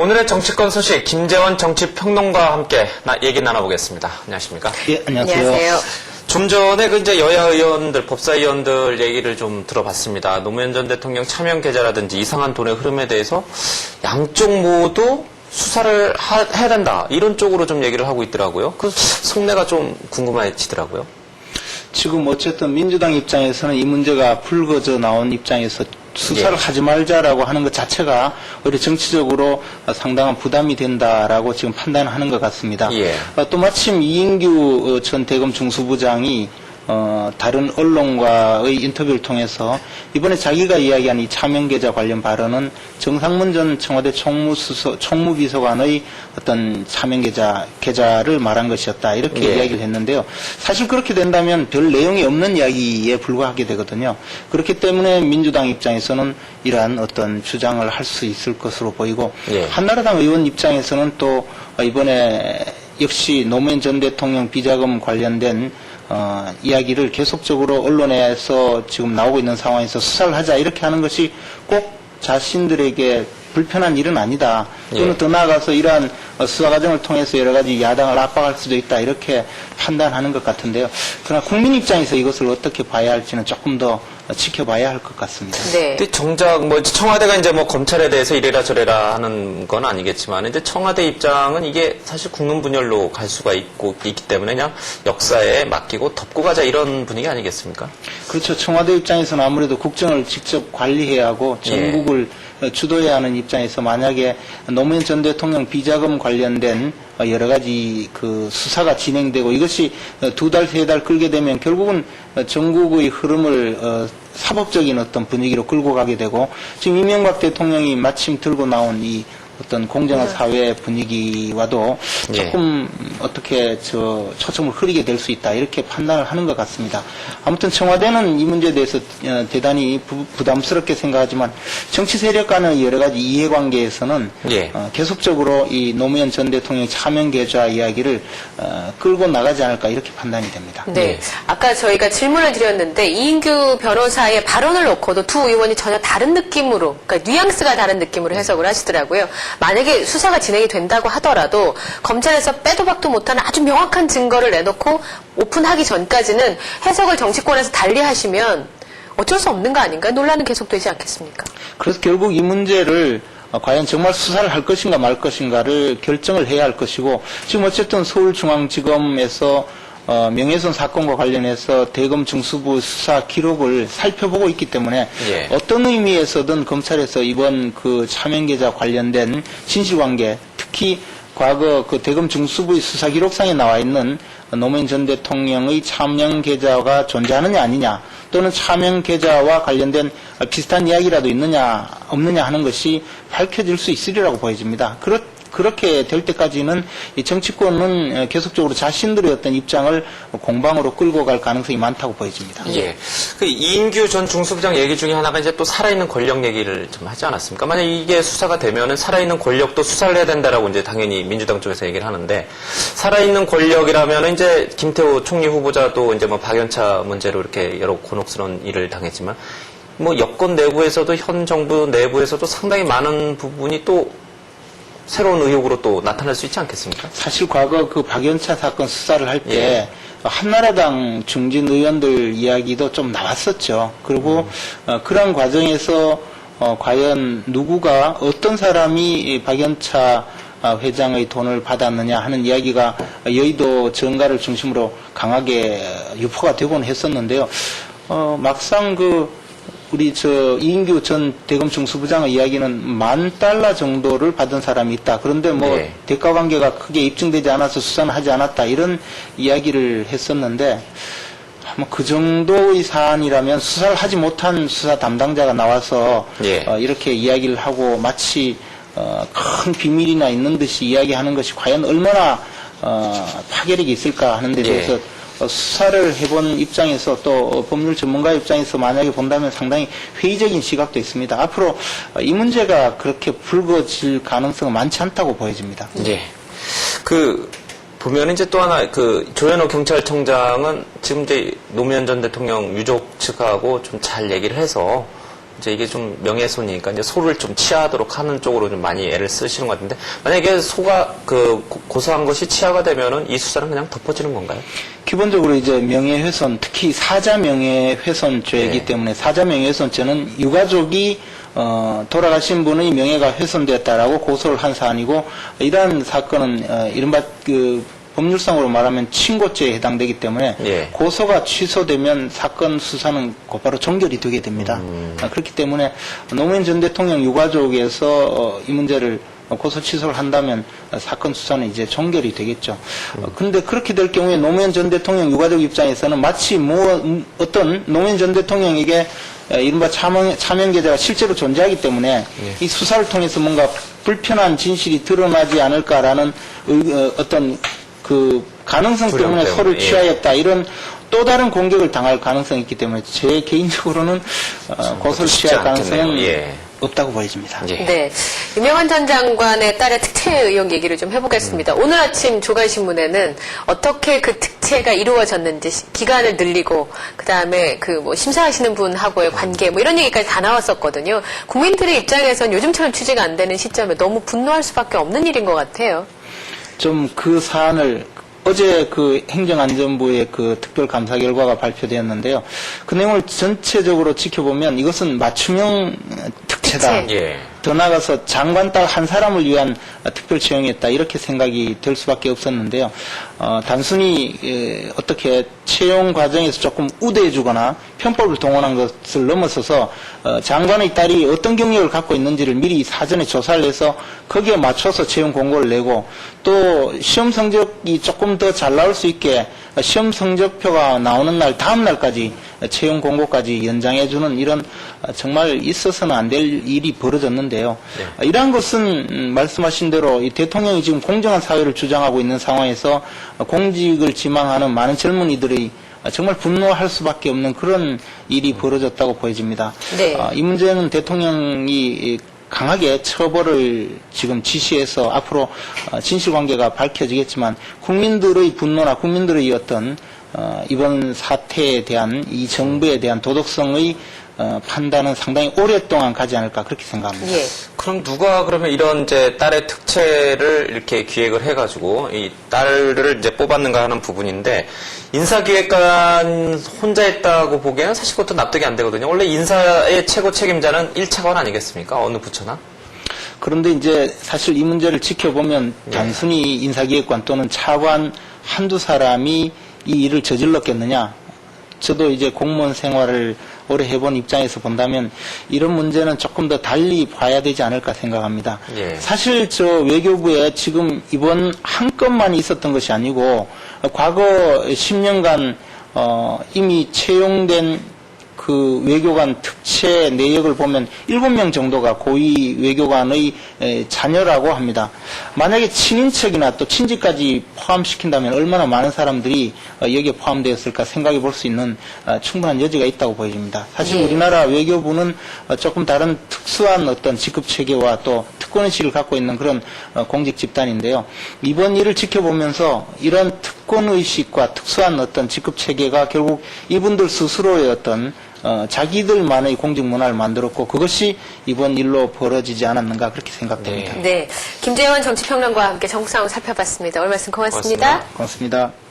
오늘의 정치권 소식 김재원 정치평론가와 함께 얘기 나눠보겠습니다. 안녕하십니까? 예, 안녕하세요. 안녕하세요. 좀 전에 이제 여야 의원들, 법사위원들 얘기를 좀 들어봤습니다. 노무현 전 대통령 차명 계좌라든지 이상한 돈의 흐름에 대해서 양쪽 모두 수사를 해야 된다. 이런 쪽으로 좀 얘기를 하고 있더라고요. 그 속내가 좀 궁금해지더라고요. 지금 어쨌든 민주당 입장에서는 이 문제가 불거져 나온 입장에서 수사를 하지 말자라고 하는 것 자체가 오히려 정치적으로 상당한 부담이 된다라고 지금 판단하는 것 같습니다. 예. 또 마침 이인규 전 대검 중수부장이 다른 언론과의 인터뷰를 통해서 이번에 자기가 이야기한 이 차명계좌 관련 발언은 정상문 전 청와대 총무비서관의 어떤 차명계좌를 말한 것이었다. 이렇게 예. 이야기를 했는데요. 사실 그렇게 된다면 별 내용이 없는 이야기에 불과하게 되거든요. 그렇기 때문에 민주당 입장에서는 이러한 어떤 주장을 할 수 있을 것으로 보이고 예. 한나라당 의원 입장에서는 또 이번에 역시 노무현 전 대통령 비자금 관련된 이야기를 계속적으로 언론에서 지금 나오고 있는 상황에서 수사를 하자 이렇게 하는 것이 꼭 자신들에게 불편한 일은 아니다. 또는 더 나아가서 이러한 수사 과정을 통해서 여러 가지 야당을 압박할 수도 있다. 이렇게 판단하는 것 같은데요. 그러나 국민 입장에서 이것을 어떻게 봐야 할지는 조금 더 지켜봐야 할 것 같습니다. 네. 근데 정작 청와대가 이제 검찰에 대해서 이래라 저래라 하는 건 아니겠지만 이제 청와대 입장은 이게 사실 국론 분열로 갈 수가 있기 때문에 그냥 역사에 맡기고 덮고 가자 이런 분위기 아니겠습니까? 그렇죠. 청와대 입장에서는 아무래도 국정을 직접 관리해야 하고 전국을 주도해야 하는 입장에서 만약에 노무현 전 대통령 비자금 관련된 여러 가지 그 수사가 진행되고 이것이 두 달, 세 달 끌게 되면 결국은 전국의 흐름을 사법적인 어떤 분위기로 끌고 가게 되고 지금 이명박 대통령이 마침 들고 나온 이 어떤 공정한 사회 분위기와도 조금 어떻게 초점을 흐리게 될 수 있다 이렇게 판단을 하는 것 같습니다. 아무튼 청와대는 이 문제에 대해서 대단히 부담스럽게 생각하지만 정치 세력 간의 여러 가지 이해관계에서는 계속적으로 이 노무현 전 대통령 차명 계좌 이야기를 끌고 나가지 않을까 이렇게 판단이 됩니다. 네. 아까 저희가 질문을 드렸는데 이인규 변호사의 발언을 놓고도 두 의원이 전혀 다른 느낌으로, 그러니까 뉘앙스가 다른 느낌으로 해석을 하시더라고요. 만약에 수사가 진행이 된다고 하더라도 검찰에서 빼도 박도 못하는 아주 명확한 증거를 내놓고 오픈하기 전까지는 해석을 정치권에서 달리 하시면 어쩔 수 없는 거 아닌가요? 논란은 계속되지 않겠습니까? 그래서 결국 이 문제를 과연 정말 수사를 할 것인가 말 것인가를 결정을 해야 할 것이고 지금 어쨌든 서울중앙지검에서 명예훼손 사건과 관련해서 대검 중수부 수사 기록을 살펴보고 있기 때문에 어떤 의미에서든 검찰에서 이번 그 차명계좌 관련된 진실관계 특히 과거 그 대검 중수부의 수사 기록상에 나와 있는 노무현 전 대통령의 차명계좌가 존재하느냐 아니냐 또는 차명계좌와 관련된 비슷한 이야기라도 있느냐 없느냐 하는 것이 밝혀질 수 있으리라고 보여집니다. 그렇게 될 때까지는 이 정치권은 계속적으로 자신들의 어떤 입장을 공방으로 끌고 갈 가능성이 많다고 보여집니다. 예. 그 이인규 전 중수부장 얘기 중에 하나가 이제 또 살아있는 권력 얘기를 좀 하지 않았습니까? 만약 이게 수사가 되면은 살아있는 권력도 수사를 해야 된다라고 이제 당연히 민주당 쪽에서 얘기를 하는데 살아있는 권력이라면은 이제 김태호 총리 후보자도 이제 박연차 문제로 이렇게 여러 곤혹스러운 일을 당했지만 여권 내부에서도 현 정부 내부에서도 상당히 많은 부분이 또 새로운 의혹으로 또 나타날 수 있지 않겠습니까? 사실 과거 그 박연차 사건 수사를 할 때 한나라당 중진 의원들 이야기도 좀 나왔었죠. 그리고 그런 과정에서 과연 누구가 어떤 사람이 박연차 회장의 돈을 받았느냐 하는 이야기가 여의도 정가를 중심으로 강하게 유포가 되곤 했었는데요. 막상 우리 이인규 전 대검 중수부장의 이야기는 $10,000 정도를 받은 사람이 있다. 그런데 대가 관계가 크게 입증되지 않아서 수사는 하지 않았다. 이런 이야기를 했었는데 그 정도의 사안이라면 수사를 하지 못한 수사 담당자가 나와서 이렇게 이야기를 하고 마치 큰 비밀이나 있는 듯이 이야기하는 것이 과연 얼마나 파괴력이 있을까 하는 데 대해서 수사를 해본 입장에서 또 법률 전문가 입장에서 만약에 본다면 상당히 회의적인 시각도 있습니다. 앞으로 이 문제가 그렇게 불거질 가능성은 많지 않다고 보여집니다. 보면 이제 또 하나 조현호 경찰청장은 지금 이제 노무현 전 대통령 유족 측하고 좀 잘 얘기를 해서 이제 이게 좀 명예훼손이니까 이제 소를 좀 치하하도록 하는 쪽으로 좀 많이 애를 쓰시는 것 같은데 만약에 소가 고소한 것이 치하가 되면은 이 수사는 그냥 덮어지는 건가요? 기본적으로 이제 명예훼손, 특히 사자 명예훼손죄이기 네. 때문에 사자 명예훼손죄는 유가족이 돌아가신 분의 명예가 훼손되었다라고 고소를 한 사안이고 이러한 사건은 이른바 법률상으로 말하면 친고죄에 해당되기 때문에 예. 고소가 취소되면 사건 수사는 곧바로 종결이 되게 됩니다. 그렇기 때문에 노무현 전 대통령 유가족에서 이 문제를 고소 취소를 한다면 사건 수사는 이제 종결이 되겠죠. 그런데 그렇게 될 경우에 노무현 전 대통령 유가족 입장에서는 마치 어떤 노무현 전 대통령에게 이른바 차명 계좌가 실제로 존재하기 때문에 이 수사를 통해서 뭔가 불편한 진실이 드러나지 않을까라는 어떤 그 가능성 때문에 때문에, 소를 예. 취하였다 이런 또 다른 공격을 당할 가능성이 있기 때문에 제 개인적으로는 고소를 쉽지 취할 않겠네요. 가능성은 예. 없다고 보여집니다. 예. 네. 유명한 전 장관의 딸의 특채 의혹 얘기를 좀 해보겠습니다. 오늘 아침 조간신문에는 어떻게 그 특채가 이루어졌는지 기간을 늘리고 그다음에 심사하시는 분하고의 관계 이런 얘기까지 다 나왔었거든요. 국민들의 입장에선 요즘처럼 취재가 안 되는 시점에 너무 분노할 수밖에 없는 일인 것 같아요. 좀 그 사안을 어제 그 행정안전부의 그 특별감사 결과가 발표되었는데요. 그 내용을 전체적으로 지켜보면 이것은 맞춤형 특채다. 특채. 예. 더 나아가서 장관 딱 한 사람을 위한 특별 채용이었다 이렇게 생각이 될 수밖에 없었는데요. 단순히 어떻게 채용 과정에서 조금 우대해주거나 편법을 동원한 것을 넘어서서 장관의 딸이 어떤 경력을 갖고 있는지를 미리 사전에 조사를 해서 거기에 맞춰서 채용 공고를 내고 또 시험 성적이 조금 더 잘 나올 수 있게 시험 성적표가 나오는 날 다음 날까지 채용 공고까지 연장해주는 이런 정말 있어서는 안 될 일이 벌어졌는데요. 네. 이러한 것은 말씀하신 대로 이 대통령이 지금 공정한 사회를 주장하고 있는 상황에서 공직을 지망하는 많은 젊은이들의 정말 분노할 수밖에 없는 그런 일이 벌어졌다고 보여집니다. 네. 이 문제는 대통령이 강하게 처벌을 지금 지시해서 앞으로 진실관계가 밝혀지겠지만 국민들의 분노나 국민들의 어떤 이번 사태에 대한 이 정부에 대한 도덕성의 판단은 상당히 오랫동안 가지 않을까 그렇게 생각합니다. 예. 그럼 누가 그러면 이런 이제 딸의 특채를 이렇게 기획을 해가지고 이 딸을 이제 뽑았는가 하는 부분인데 인사기획관 혼자 했다고 보기에는 사실 그것도 납득이 안 되거든요. 원래 인사의 최고 책임자는 1차관 아니겠습니까? 어느 부처나? 그런데 이제 사실 이 문제를 지켜보면 단순히 인사기획관 또는 차관 한두 사람이 이 일을 저질렀겠느냐. 저도 이제 공무원 생활을 오래 해본 입장에서 본다면 이런 문제는 조금 더 달리 봐야 되지 않을까 생각합니다. 예. 사실 저 외교부에 지금 이번 한 건만 있었던 것이 아니고 과거 10년간 이미 채용된 그 외교관 특채 내역을 보면 7명 정도가 고위 외교관의 자녀라고 합니다. 만약에 친인척이나 또 친지까지 포함시킨다면 얼마나 많은 사람들이 여기에 포함되었을까 생각해 볼 수 있는 충분한 여지가 있다고 보여집니다. 사실 예. 우리나라 외교부는 조금 다른 특수한 어떤 직급 체계와 또 특권의식을 갖고 있는 그런 공직 집단인데요. 이번 일을 지켜보면서 이런 특권의식과 특수한 어떤 직급 체계가 결국 이분들 스스로의 어떤 자기들만의 공직 문화를 만들었고 그것이 이번 일로 벌어지지 않았는가 그렇게 생각됩니다. 네. 김재원 정치평론가와 함께 정국 상황 살펴봤습니다. 오늘 말씀 고맙습니다. 고맙습니다. 고맙습니다.